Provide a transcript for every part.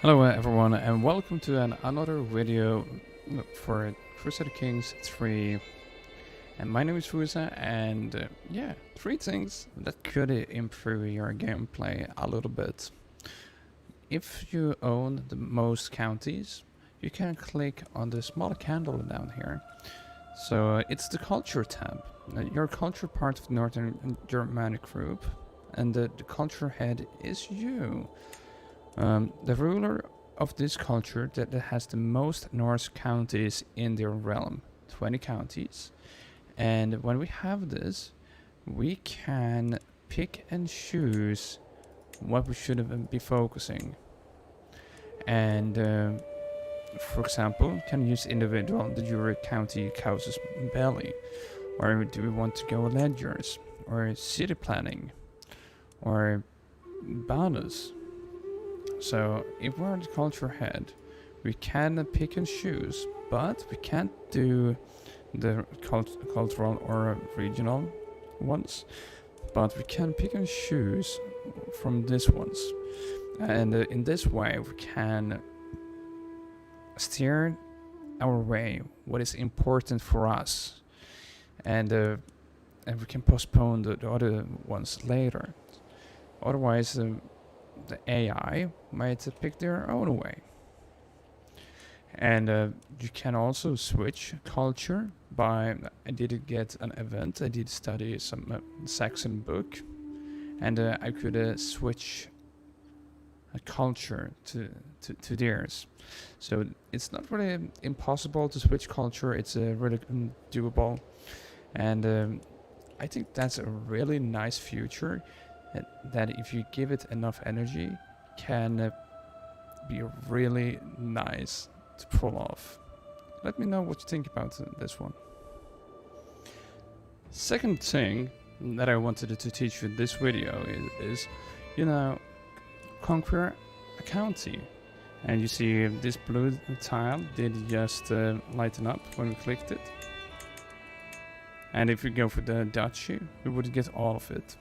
Hello everyone and welcome to another video for Crusader Kings 3. And my name is Fusa and yeah, 3 things that could improve your gameplay a little bit. If you own the most counties, you can click on the small candle down here. So it's the culture tab. Your culture part of the Northern Germanic group, and the culture head is you. The ruler of this culture that has the most Norse counties in their realm, 20 counties. And when we have this, we can pick and choose what we should be focusing. And for example, we can use individual, the Jura County Casus Belli, or do we want to go ledgers, or city planning, or bonus. So if we're the culture head, we can pick and choose, but we can't do the cultural or regional ones, but we can pick and choose from these ones. And in this way we can steer our way, what is important for us, and we can postpone the other ones later. Otherwise the AI might pick their own way. And you can also switch culture by, I did get an event, I did study some Saxon book, and I could switch a culture to theirs. So it's not really impossible to switch culture, it's really doable. And I think that's a really nice feature that if you give it enough energy can be really nice to pull off. Let me know what you think about this one. Second thing that I wanted to teach you in this video is you know, conquer a county. And you see this blue tile did just lighten up when we clicked it. And if we go for the duchy, we would get all of it.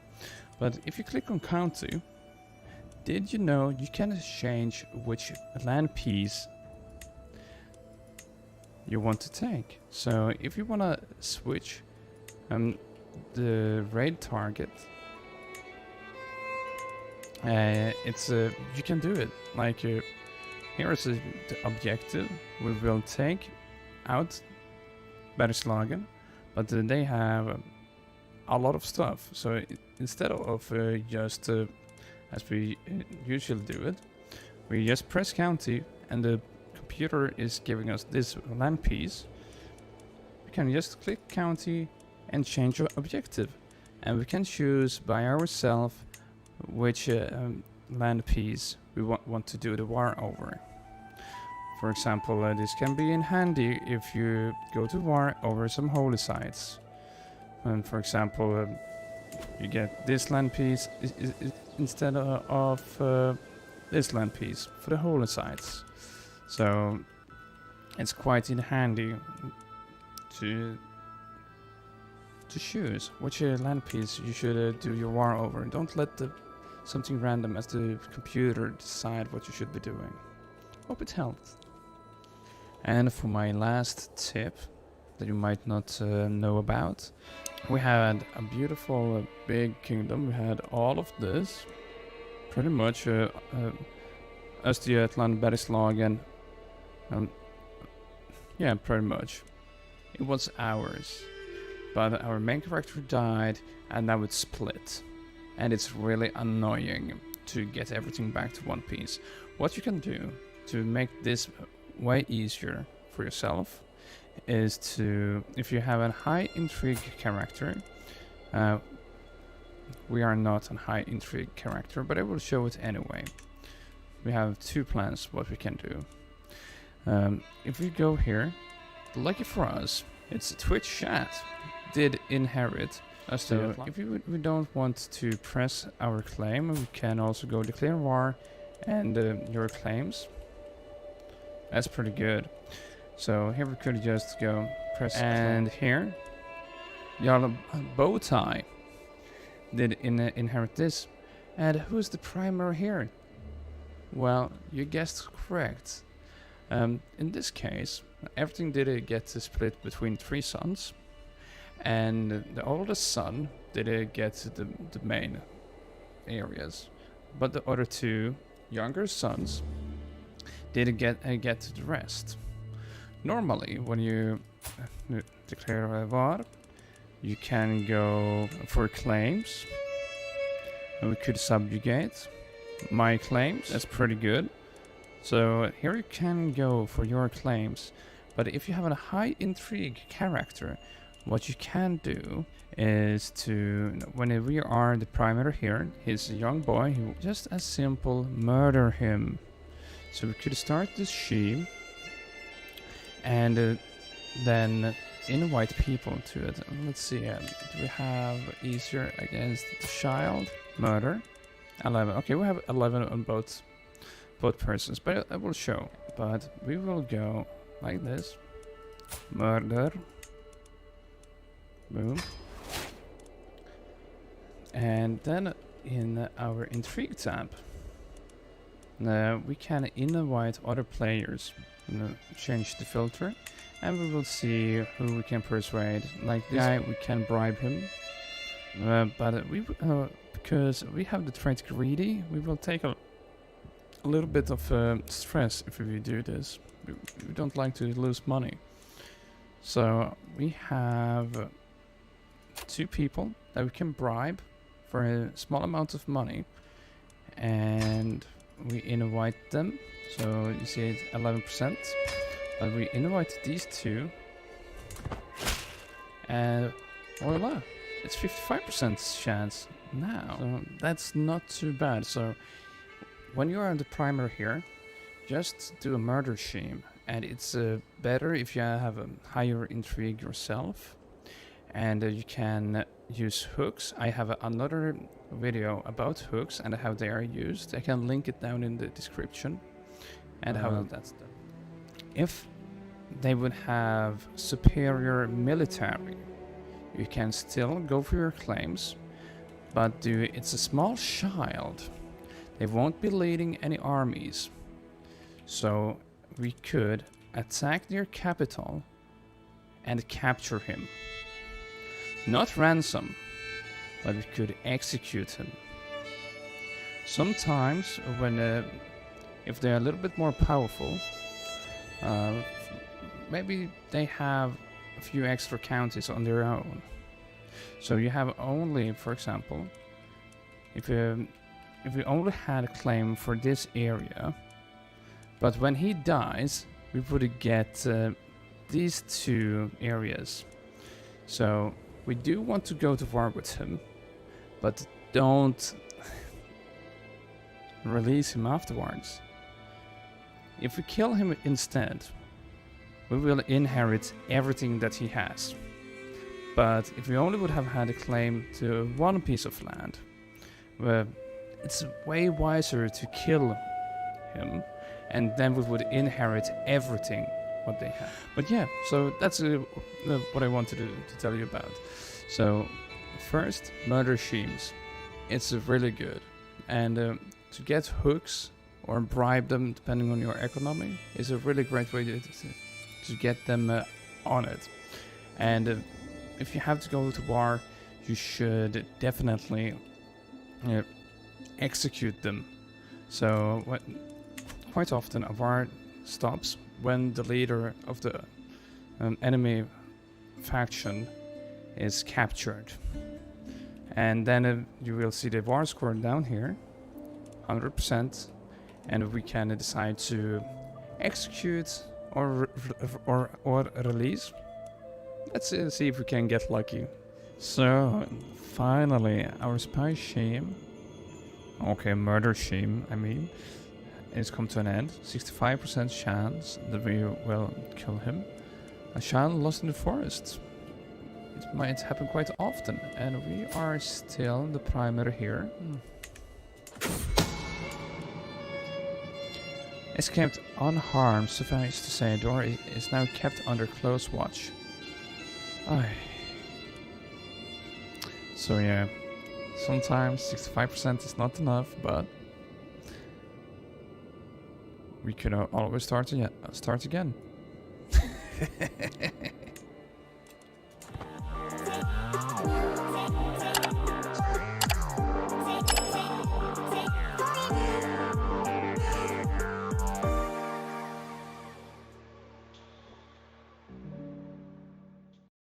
But if you click on county, did you know you can change which land piece you want to take? So if you want to switch the raid target, you can do it. Like here is the objective. We will take out Bergslagen, but they have a lot of stuff. So instead of just as we usually do it, we just press county and the computer is giving us this land piece. We can just click county and change our objective, and we can choose by ourselves which land piece we want to do the war over. For example, this can be in handy if you go to war over some holy sites. And for example, you get this land piece instead of this land piece for the holy sites. So it's quite in handy to choose which land piece you should do your war over. Don't let something random as the computer decide what you should be doing. Hope it helped. And for my last tip that you might not know about, we had a beautiful big kingdom. We had all of this, pretty much Östergötland, Bergslagen, yeah, pretty much. It was ours, but our main character died and now it's split, and it's really annoying to get everything back to one piece. What you can do to make this way easier for yourself is to, if you have a high intrigue character, we are not a high intrigue character, but I will show it anyway. We have 2 plans what we can do. If we go here, lucky for us, it's Twitch chat did inherit us. So if we don't want to press our claim, we can also go declare war and your claims. That's pretty good. So here we could just go press, and here Jarl Bowtie did inherit this. And who's the primary here? Well, you guessed correct. In this case, everything did get split between 3 sons, and the oldest son did get the main areas, but the other 2 younger sons did get the rest. Normally, when you declare a war, you can go for claims, and we could subjugate my claims. That's pretty good. So here you can go for your claims, but if you have a high intrigue character, what you can do is to, when we are the primary here, he's a young boy, just as simple murder him. So we could start this scheme and then invite people to it. Let's see, do we have easier against the child? Murder. 11. Okay, we have 11 on both persons, but I will show. But we will go like this. Murder. Boom. And then in our intrigue tab, we can invite other players. Change the filter, and we will see who we can persuade. Like this guy, we can bribe him. But we because we have the trait greedy, we will take a little bit of stress if we do this. We don't like to lose money. So we have 2 people that we can bribe for a small amount of money, and we invite them. So you see it's 11%, but we invite these 2, and voila, it's 55% chance now. So that's not too bad. So when you are the primary here, just do a murder scheme, and it's better if you have a higher intrigue yourself, and you can use hooks. I have another video about hooks and how they are used. I can link it down in the description, and how that's done. If they would have superior military, you can still go for your claims, but it's a small child. They won't be leading any armies, so we could attack their capital and capture him. Not ransom, but we could execute him. Sometimes when if they're a little bit more powerful, maybe they have a few extra counties on their own. So you have only, for example, if we only had a claim for this area, but when he dies, we would get these 2 areas. So we do want to go to war with him, but don't release him afterwards. If we kill him instead, we will inherit everything that he has. But if we only would have had a claim to 1 piece of land, it's way wiser to kill him, and then we would inherit everything what they have. But yeah, so that's what I wanted to tell you about. So first, murder schemes. It's really good, and to get hooks or bribe them depending on your economy is a really great way to get them on it. And if you have to go to war, you should definitely execute them. So quite often a war stops when the leader of the enemy faction is captured, and then you will see the war score down here, 100%, and we can decide to execute or release. Let's see if we can get lucky. So finally, our spy scheme, murder scheme, I mean, it's come to an end. 65% chance that we will kill him. A child lost in the forest. It might happen quite often, and we are still the primary here. Escaped unharmed, suffice to say, door is now kept under close watch. So yeah, sometimes 65% is not enough, but we could always start again.